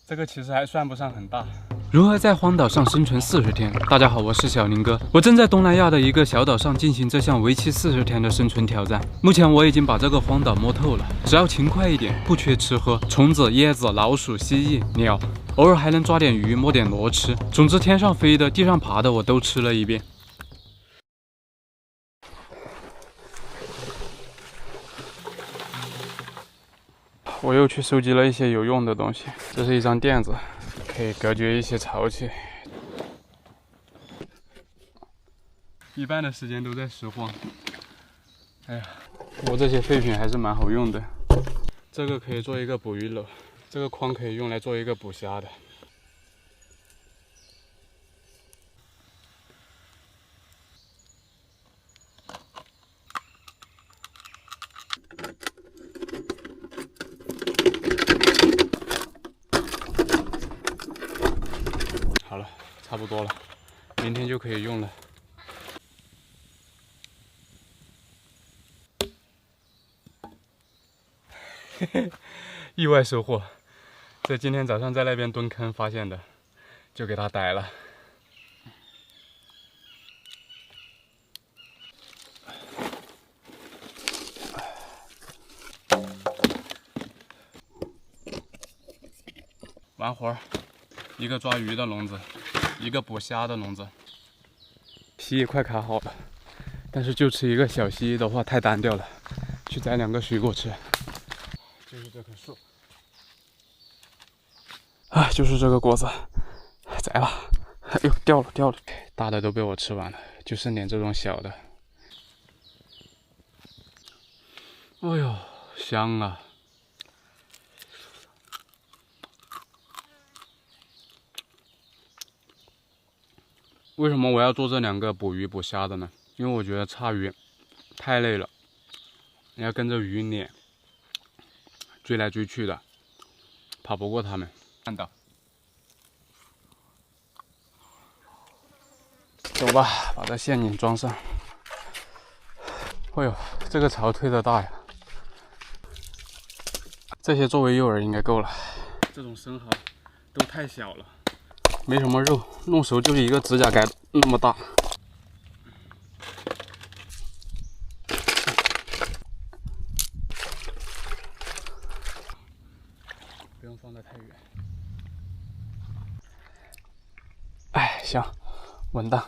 这个其实还算不上很大。如何在荒岛上生存40天？大家好，我是小宁哥，我正在东南亚的一个小岛上进行这项为期40天的生存挑战。目前我已经把这个荒岛摸透了，只要勤快一点，不缺吃喝，虫子、椰子、老鼠、蜥蜴、鸟，偶尔还能抓点鱼，摸点螺吃。总之，天上飞的、地上爬的我都吃了一遍。我又去收集了一些有用的东西，这是一张垫子，可以隔绝一些潮气。一半的时间都在拾荒。哎呀，不过这些废品还是蛮好用的。这个可以做一个捕鱼篓，这个筐可以用来做一个捕虾的。好了，差不多了，明天就可以用了。嘿嘿，意外收获，这今天早上在那边蹲坑发现的，就给它逮了。完活儿，一个抓鱼的笼子，一个捕虾的笼子。蜥蜴快卡好了，但是就吃一个小蜥蜴的话太单调了，去摘2个水果吃。就是这棵树，啊，就是这个果子，摘了。哎呦，掉了，大的都被我吃完了，就剩点这种小的。哎呦，香啊！为什么我要做这2个捕鱼捕虾的呢？因为我觉得叉鱼太累了，你要跟着鱼撵，追来追去的，跑不过他们。看到，走吧，把这陷阱装上。哎呦，这个槽推得大呀！这些作为诱饵应该够了。这种生蚝都太小了。没什么肉，弄熟就是一个指甲盖那么大。不用放得太远。哎，行，稳当。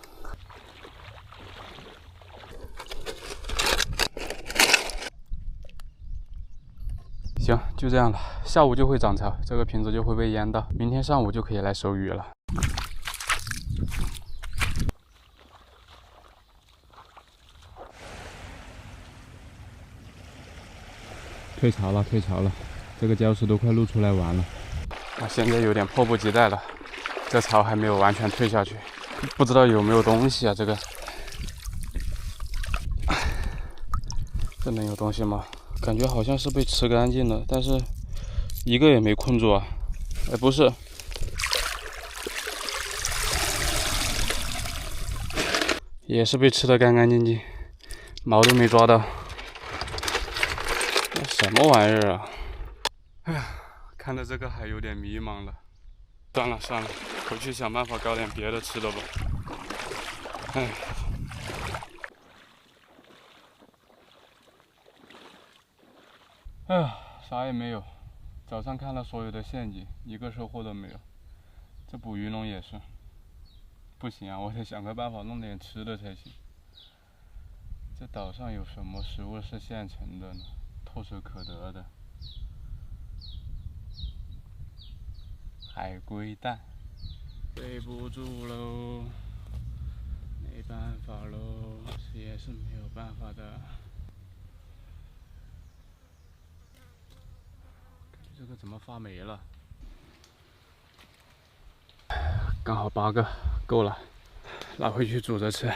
行，就这样了。下午就会涨潮，这个瓶子就会被淹到，明天上午就可以来收鱼了。退潮了，这个礁石都快露出来玩了。我现在有点迫不及待了，这潮还没有完全退下去，不知道有没有东西啊？这个，这能有东西吗？感觉好像是被吃干净了，但是一个也没困住啊。哎，不是，也是被吃得干干净净，毛都没抓到。什么玩意儿啊！哎呀，看到这个还有点迷茫了。算了，回去想办法搞点别的吃的吧。哎呀，啥也没有。早上看了所有的陷阱，一个收获都没有。这捕鱼笼也是，不行啊，我得想个办法弄点吃的才行。这岛上有什么食物是现成的呢？唾手可得的。海龟蛋，背不住喽，没办法喽，这也是没有办法的。这个怎么发霉了？刚好8个，够了，拿回去煮着吃。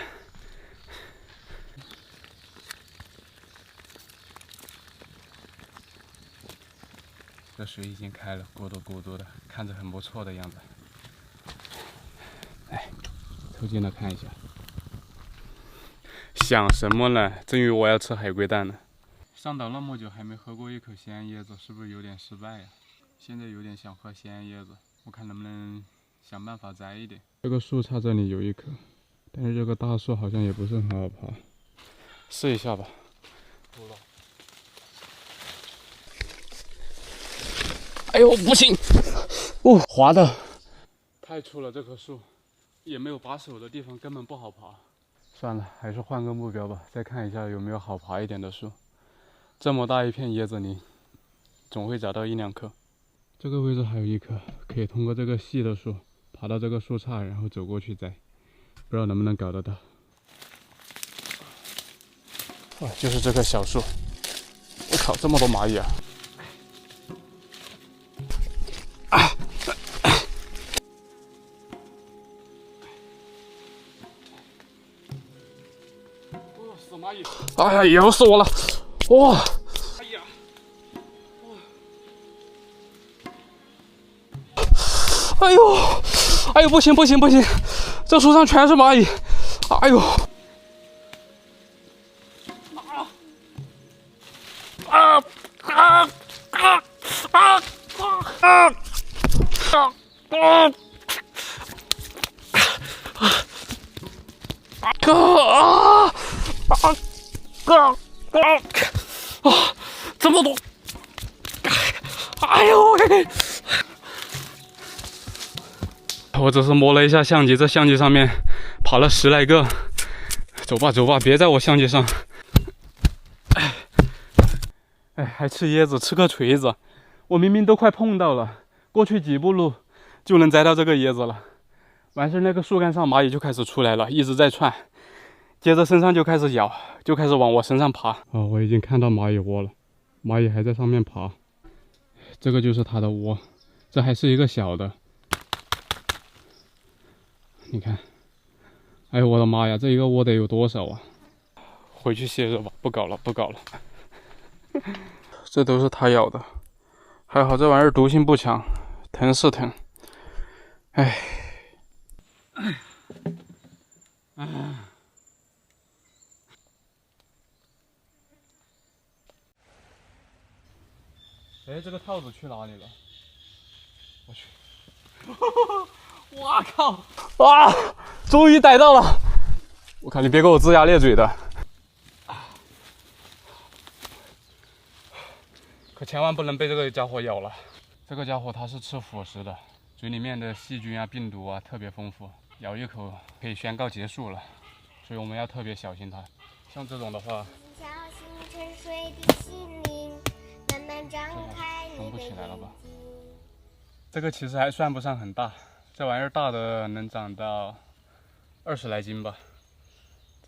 这水已经开了，咕嘟咕嘟的，看着很不错的样子。哎，凑近了看一下。想什么呢？正以为我要吃海龟蛋呢。上岛那么久还没喝过一口鲜椰子，是不是有点失败呀？现在有点想喝鲜椰子。我看能不能想办法摘一点。这个树杈这里有一棵，但是这个大树好像也不是很好爬，试一下吧。哎呦，不行！哦，滑的太粗了，这棵树也没有把手的地方，根本不好爬。算了，还是换个目标吧，再看一下有没有好爬一点的树。这么大一片椰子林，总会找到一两棵。这个位置还有一棵，可以通过这个细的树爬到这个树杈，然后走过去摘，不知道能不能搞得到。哇，就是这棵小树。我靠，这么多蚂蚁啊！死蚂蚁！哎呀，咬死我了！哇！哎呀！哎呦！哎呦，不行不行不行！这树上全是蚂蚁！哎呦！啊啊啊啊啊啊！这么多！哎呦喂！我只是摸了一下相机，这相机上面跑了10来个。走吧走吧，别在我相机上。哎，还吃椰子，吃个锤子！我明明都快碰到了，过去几步路就能摘到这个椰子了。完事，那个树干上蚂蚁就开始出来了，一直在窜，接着身上就开始咬，就开始往我身上爬。哦，我已经看到蚂蚁窝了，蚂蚁还在上面爬。这个就是它的窝，这还是一个小的。你看，哎呦我的妈呀，这一个窝得有多少啊？回去歇着吧，不搞了，不搞了。这都是它咬的，还好这玩意儿毒性不强，疼是疼。哎。哎，这个套子去哪里了？我去！哇靠！啊，终于逮到了！我靠，你别给我龇牙咧嘴的！可千万不能被这个家伙咬了。这个家伙它是吃腐食的，嘴里面的细菌啊、病毒啊特别丰富，咬一口可以宣告结束了，所以我们要特别小心它。像这种的话，撑不起来了吧？这个其实还算不上很大，这玩意儿大的能长到20来斤吧，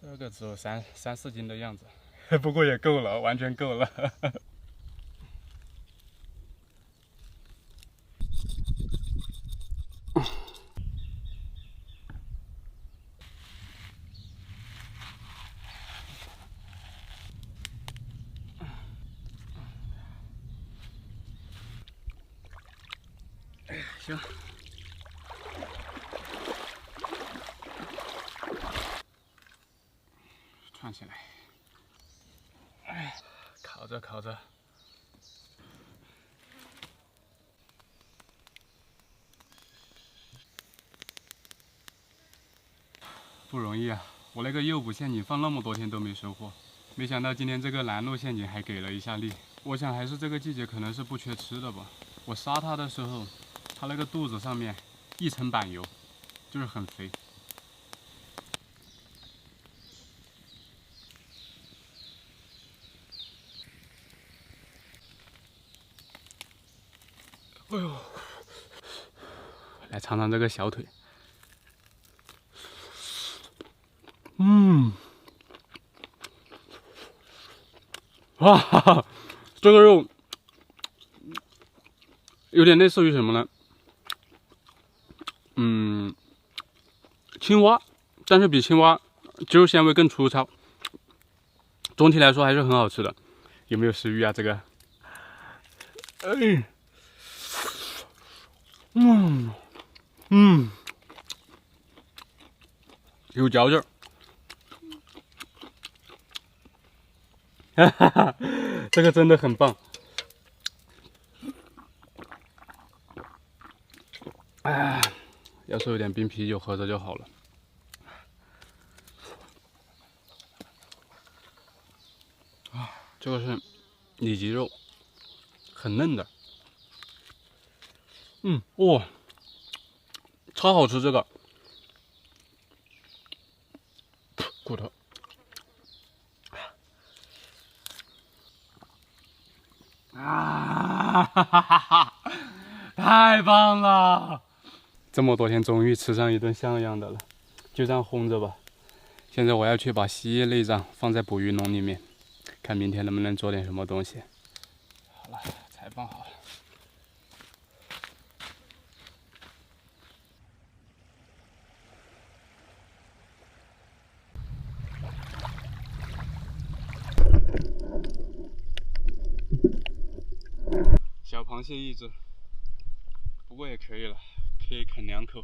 这个只有3、4斤的样子，不过也够了，完全够了。行，串起来，哎，烤着烤着，不容易啊！我那个诱捕陷阱放那么多天都没收获，没想到今天这个拦路陷阱还给了一下力。我想还是这个季节可能是不缺吃的吧。我杀它的时候，它那个肚子上面一层板油，就是很肥。哎呦，来尝尝这个小腿。哇哈哈，这个肉有点类似于什么呢？青蛙，但是比青蛙肌肉纤维更粗糙。总体来说还是很好吃的。有没有食欲啊？这个？哎，有嚼劲儿。哈哈哈，这个真的很棒。哎，要是有点冰啤酒喝着就好了。啊，这个是里脊肉，很嫩的。哇，超好吃这个。骨头。啊，哈哈哈哈！太棒了！这么多天终于吃上一顿像样的了，就这样烘着吧。现在我要去把蜥蜴内脏放在捕鱼笼里面，看明天能不能做点什么东西。好了，菜放好了。小螃蟹一只，不过也可以了，可以啃2口。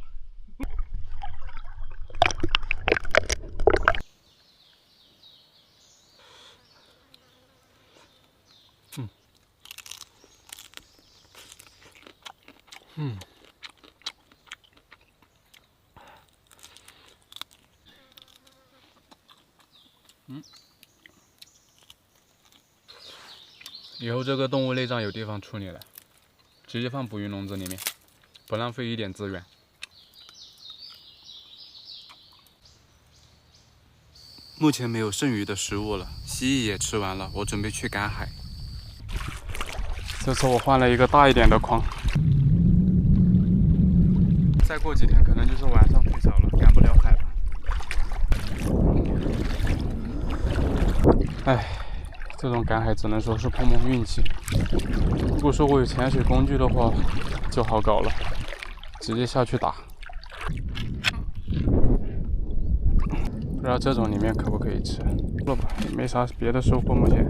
以后这个动物内脏有地方处理了，直接放捕鱼笼子里面，不浪费一点资源。目前没有剩余的食物了，蜥蜴也吃完了，我准备去赶海。这次我换了一个大一点的筐，再过几天可能就是晚上退潮了，赶不了海了。唉，这种赶海只能说是碰碰运气。如果说我有潜水工具的话，就好搞了，直接下去打。不知道这种里面可不可以吃？了吧，也没啥别的收获目前。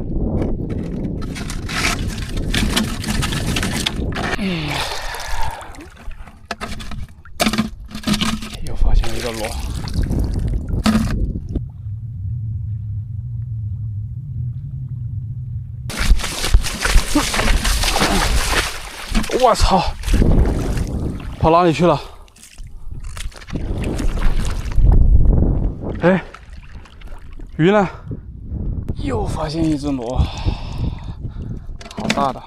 又发现一个螺。我操！跑哪里去了？哎，鱼呢？又发现一只螺，好大的！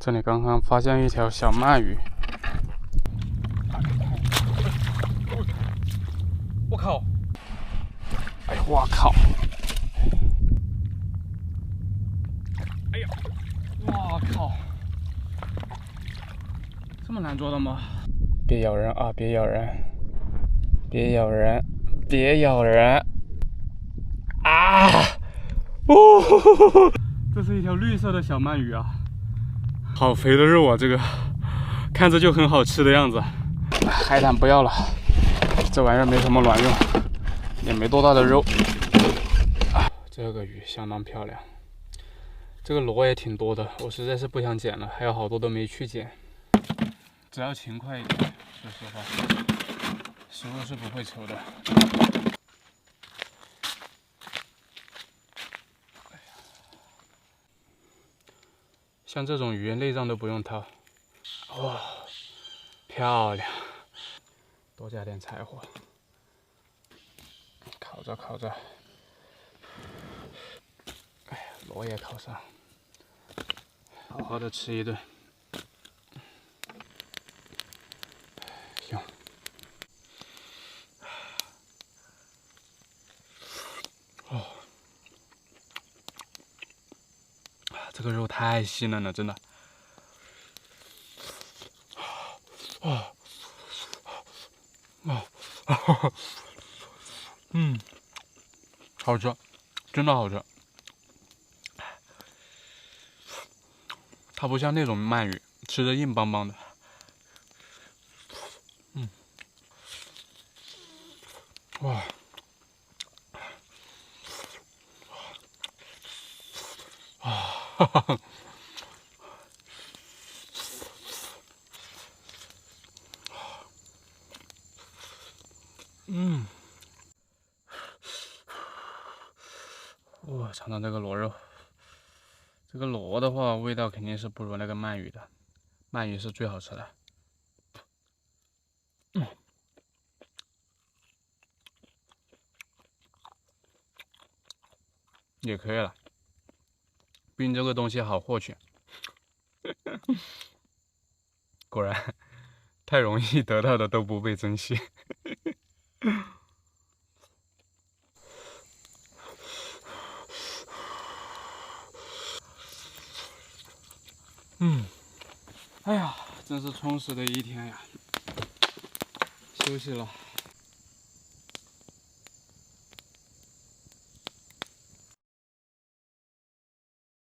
这里刚刚发现一条小鳗鱼。我靠！哎呦，我靠！哎呀，我靠！这么难捉的吗？别咬人啊！别咬人！别咬人！别咬人！啊！哦，这是一条绿色的小鳗鱼啊，好肥的肉啊！这个看着就很好吃的样子。海胆不要了，这玩意儿没什么卵用，也没多大的肉。这个鱼相当漂亮，这个螺也挺多的，我实在是不想捡了，还有好多都没去捡。只要勤快一点，说实话，食物是不会愁的。像这种鱼内脏都不用掏，哇，漂亮！多加点柴火，烤着烤着，哎呀，螺也烤上，好好的吃一顿。行。哦，这个肉太细嫩了，真的。好吃，真的好吃。它不像那种鳗鱼，吃着硬邦邦的。哇！哈哈。哇，尝尝这个螺肉。这个螺的话，味道肯定是不如那个鳗鱼的，鳗鱼是最好吃的。也可以了，毕竟这个东西好获取。果然，太容易得到的都不被珍惜。哎呀，真是充实的一天呀！休息了。